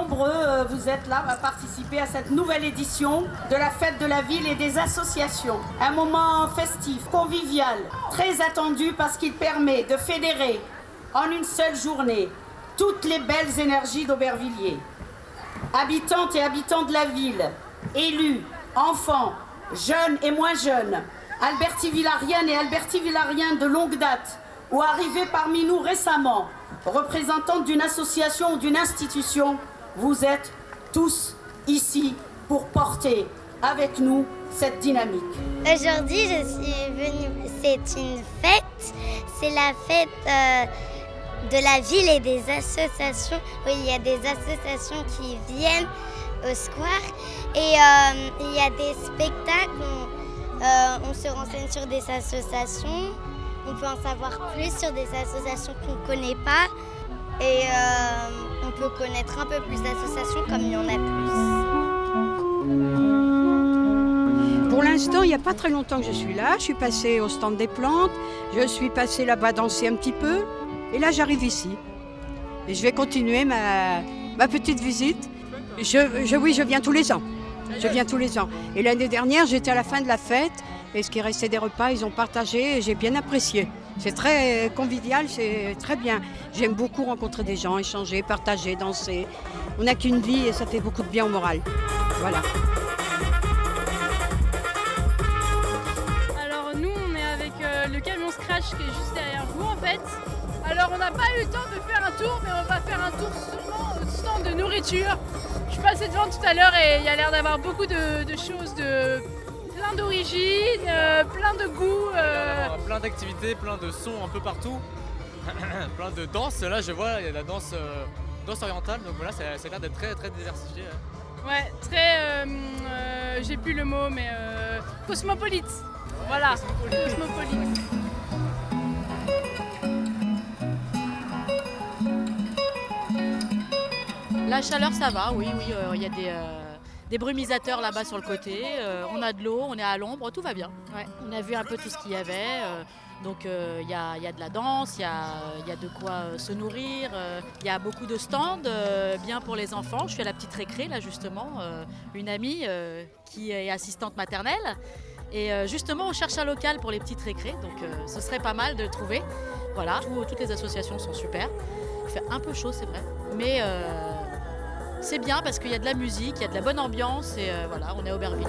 nombreux, vous êtes là à participer à cette nouvelle édition de la Fête de la Ville et des associations. Un moment festif, convivial, très attendu parce qu'il permet de fédérer en une seule journée toutes les belles énergies d'Aubervilliers. Habitantes et habitants de la ville, élus, enfants, jeunes et moins jeunes, Albertivillariennes et Albertivillariens de longue date ou arrivés parmi nous récemment, représentantes d'une association ou d'une institution, vous êtes tous ici pour porter avec nous cette dynamique. Aujourd'hui, je suis venue, c'est une fête, c'est la fête de la ville et des associations, où il y a des associations qui viennent au square et il y a des spectacles, on se renseigne sur des associations, on peut en savoir plus sur des associations qu'on ne connaît pas et on peut connaître un peu plus d'associations comme il y en a plus. Pour l'instant, il n'y a pas très longtemps que je suis là. Je suis passée au stand des plantes, je suis passée là-bas danser un petit peu et là j'arrive ici. Et je vais continuer ma petite visite. Oui, je viens tous les ans. Je viens tous les ans. Et l'année dernière, j'étais à la fin de la fête et ce qui restait des repas, ils ont partagé et j'ai bien apprécié. C'est très convivial, c'est très bien. J'aime beaucoup rencontrer des gens, échanger, partager, danser. On n'a qu'une vie et ça fait beaucoup de bien au moral. Voilà. Alors nous, on est avec le camion Scratch qui est juste derrière vous en fait. Alors on n'a pas eu le temps de faire un tour, mais on va faire un tour sûrement au stand de nourriture. Je suis passée devant tout à l'heure et il y a l'air d'avoir beaucoup de choses, plein d'origines, plein de goûts. Plein d'activités, plein de sons un peu partout, plein de danses. Là je vois, il y a la danse orientale, donc voilà, ça a l'air d'être très, très diversifié. Ouais, très, j'ai plus le mot, mais cosmopolite. Voilà, cosmopolite. La chaleur, ça va, oui, il y a des brumisateurs là-bas sur le côté, on a de l'eau, on est à l'ombre, tout va bien. Ouais, on a vu un peu tout ce qu'il y avait, donc il y a de la danse, il y a de quoi se nourrir, il y a beaucoup de stands, bien pour les enfants. Je suis à la petite récré là justement, une amie qui est assistante maternelle. Et justement, on cherche un local pour les petites récrés, donc ce serait pas mal de le trouver. Voilà, toutes les associations sont super. Il fait un peu chaud, c'est vrai, mais c'est bien parce qu'il y a de la musique, il y a de la bonne ambiance et voilà, on est à Aubervilliers.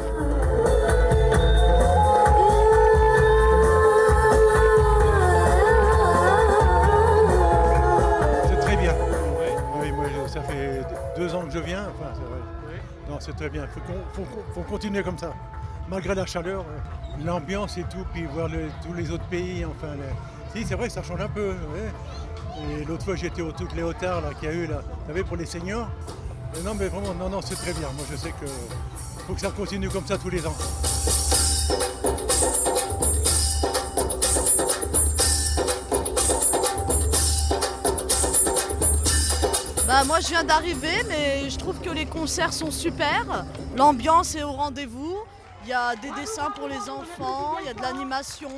C'est très bien. Oui, moi, ça fait 2 ans que je viens. Enfin, c'est vrai. Non, c'est très bien. Faut continuer comme ça. Malgré la chaleur, l'ambiance et tout, puis voir tous les autres pays. Enfin, si, c'est vrai que ça change un peu. Ouais. Et l'autre fois, j'étais au truc Léotard là, qu'il y a eu là. Vous savez, pour les seniors. Et non, mais vraiment, non, c'est très bien. Moi, je sais que faut que ça continue comme ça tous les ans. Moi, je viens d'arriver, mais je trouve que les concerts sont super. L'ambiance est au rendez-vous. Il y a des dessins pour les enfants, il y a de l'animation,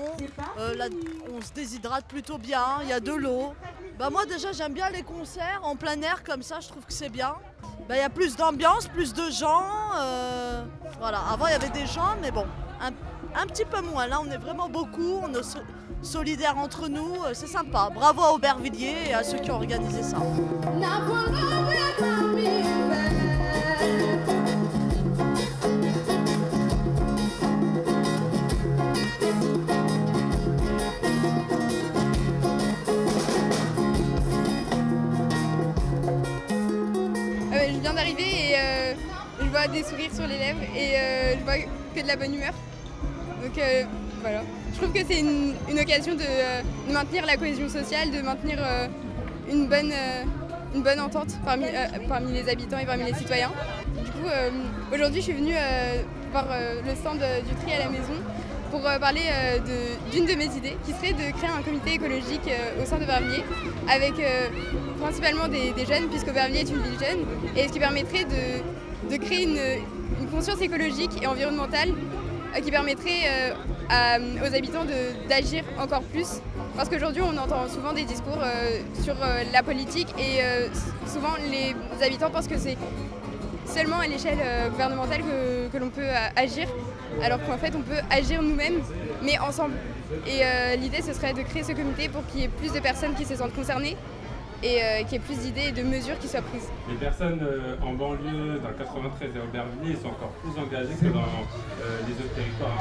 on se déshydrate plutôt bien, il y a de l'eau. Moi déjà j'aime bien les concerts en plein air comme ça, je trouve que c'est bien. Il y a plus d'ambiance, plus de gens. Voilà. Avant il y avait des gens, mais bon, un petit peu moins. Là on est vraiment beaucoup, on est solidaires entre nous, c'est sympa. Bravo à Aubervilliers et à ceux qui ont organisé ça. Je viens d'arriver et je vois des sourires sur les lèvres et je vois que de la bonne humeur. Donc voilà. Je trouve que c'est une occasion de maintenir la cohésion sociale, de maintenir une bonne entente parmi les habitants et parmi les citoyens. Du coup, aujourd'hui, je suis venue voir le stand du tri à la maison pour parler d'une de mes idées, qui serait de créer un comité écologique au sein d'Aubervilliers, avec principalement des jeunes, puisqu'Aubervilliers est une ville jeune, et ce qui permettrait de créer une conscience écologique et environnementale qui permettrait aux habitants d'agir encore plus. Parce qu'aujourd'hui, on entend souvent des discours sur la politique et souvent les habitants pensent que c'est seulement à l'échelle gouvernementale que l'on peut agir, alors qu'en fait on peut agir nous-mêmes, mais ensemble. Et l'idée ce serait de créer ce comité pour qu'il y ait plus de personnes qui se sentent concernées et qu'il y ait plus d'idées et de mesures qui soient prises. Les personnes en banlieue, dans le 93 et Aubervilliers, sont encore plus engagées que dans les autres territoires.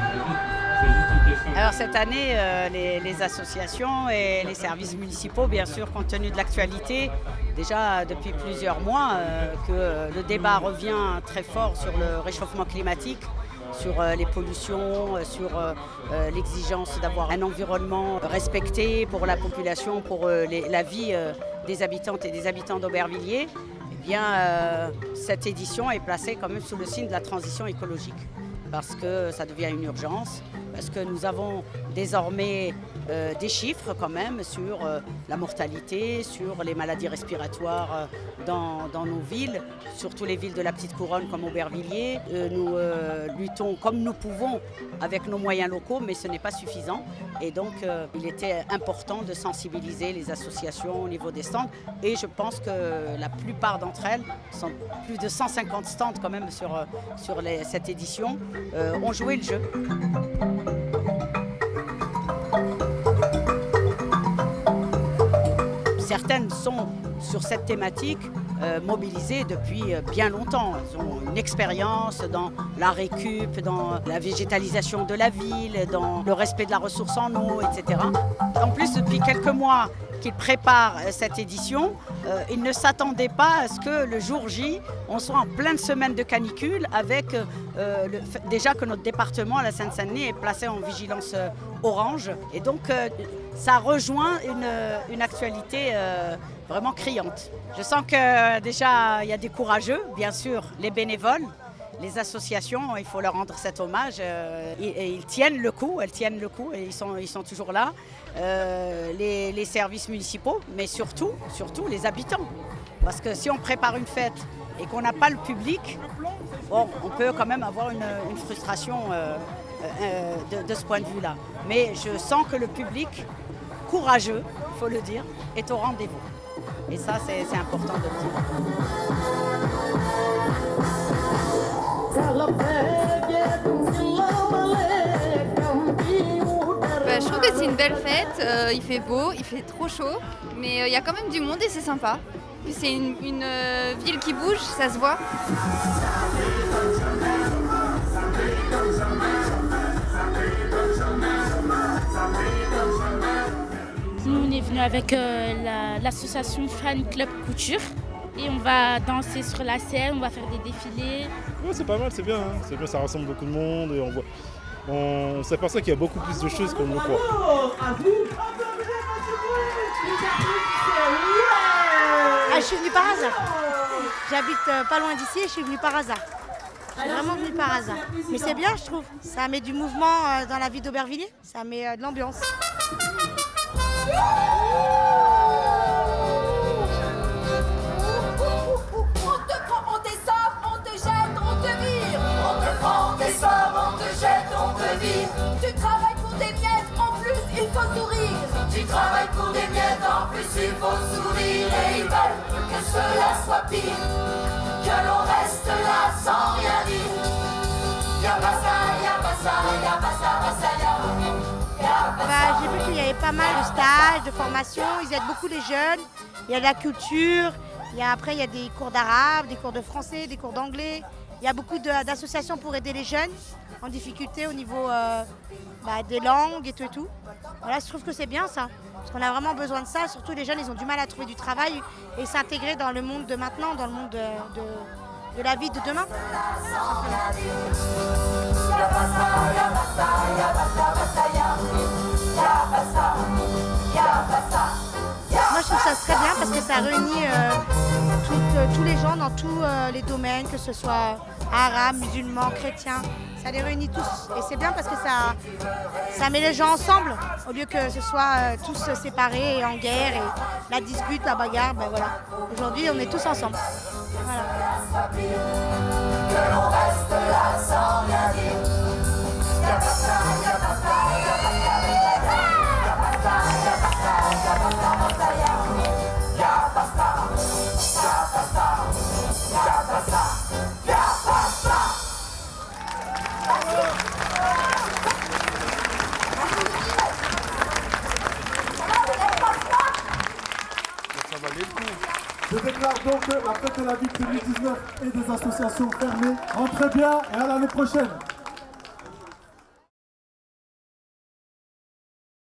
C'est juste une question. Alors cette année, les associations et les services municipaux, bien sûr, compte tenu de l'actualité, déjà depuis plusieurs mois, que le débat revient très fort sur le réchauffement climatique, sur les pollutions, sur l'exigence d'avoir un environnement respecté pour la population, pour la vie des habitantes et des habitants d'Aubervilliers. Eh bien, cette édition est placée quand même sous le signe de la transition écologique, parce que ça devient une urgence, parce que nous avons désormais des chiffres quand même sur la mortalité, sur les maladies respiratoires dans nos villes, surtout les villes de la Petite Couronne comme Aubervilliers. Nous luttons comme nous pouvons avec nos moyens locaux, mais ce n'est pas suffisant. Et donc il était important de sensibiliser les associations au niveau des stands. Et je pense que la plupart d'entre elles, sont plus de 150 stands quand même sur cette édition, ont joué le jeu. Certaines sont sur cette thématique mobilisées depuis bien longtemps. Elles ont une expérience dans la récup, dans la végétalisation de la ville, dans le respect de la ressource en eau, etc. En plus, depuis quelques mois qu'ils préparent cette édition, ils ne s'attendaient pas à ce que le jour J, on soit en pleine semaine de canicule avec déjà que notre département, la Seine-Saint-Denis, est placé en vigilance orange. Et donc, ça rejoint une actualité vraiment criante. Je sens que déjà, il y a des courageux, bien sûr, les bénévoles, les associations, il faut leur rendre cet hommage. Ils tiennent le coup, elles tiennent le coup et ils sont toujours là. Les services municipaux, mais surtout les habitants. Parce que si on prépare une fête et qu'on n'a pas le public, bon, on peut quand même avoir une frustration de ce point de vue-là. Mais je sens que le public, courageux, il faut le dire, est au rendez-vous. Et ça, c'est important de le dire. Je trouve que c'est une belle fête, il fait beau, il fait trop chaud, mais il y a quand même du monde et c'est sympa. Puis c'est une ville qui bouge, ça se voit. Nous, on est venus avec l'association Fan Club Couture et on va danser sur la scène, on va faire des défilés. Ouais, c'est pas mal, c'est bien, hein. C'est bien, ça rassemble beaucoup de monde et on s'aperçoit qu'il y a beaucoup plus de choses qu'on ne le croit. Je suis venue par hasard. J'habite pas loin d'ici et je suis venue par hasard. Je suis vraiment venue par hasard. Mais c'est bien, je trouve. Ça met du mouvement dans la vie d'Aubervilliers. Ça met de l'ambiance. Tu travailles pour des miettes, en plus il faut sourire. Tu travailles pour des miettes, en plus il faut sourire. Et ils veulent que cela soit pire, que l'on reste là sans rien dire. Y'a pas ça, y'a pas ça, y'a pas ça, pas ça, y'a pas ça. J'ai vu qu'il y avait pas mal de stages, de formations, ils aident beaucoup les jeunes. Il y a de la culture, après il y a des cours d'arabe, des cours de français, des cours d'anglais. Il y a beaucoup d'associations pour aider les jeunes en difficulté au niveau des langues et tout. Voilà, je trouve que c'est bien ça, parce qu'on a vraiment besoin de ça. Surtout les jeunes, ils ont du mal à trouver du travail et s'intégrer dans le monde de maintenant, dans le monde de la vie de demain. Moi, je trouve ça très bien parce que ça réunit tous les gens dans tous les domaines, que ce soit arabes, musulmans, chrétiens. Ça les réunit tous et c'est bien parce que ça met les gens ensemble au lieu que ce soit tous séparés et en guerre et la dispute, la bagarre. Ben voilà. Aujourd'hui, on est tous ensemble. Voilà. Je déclare donc la fête de la ville 2019 et des associations fermées. Rentrez bien et à l'année prochaine.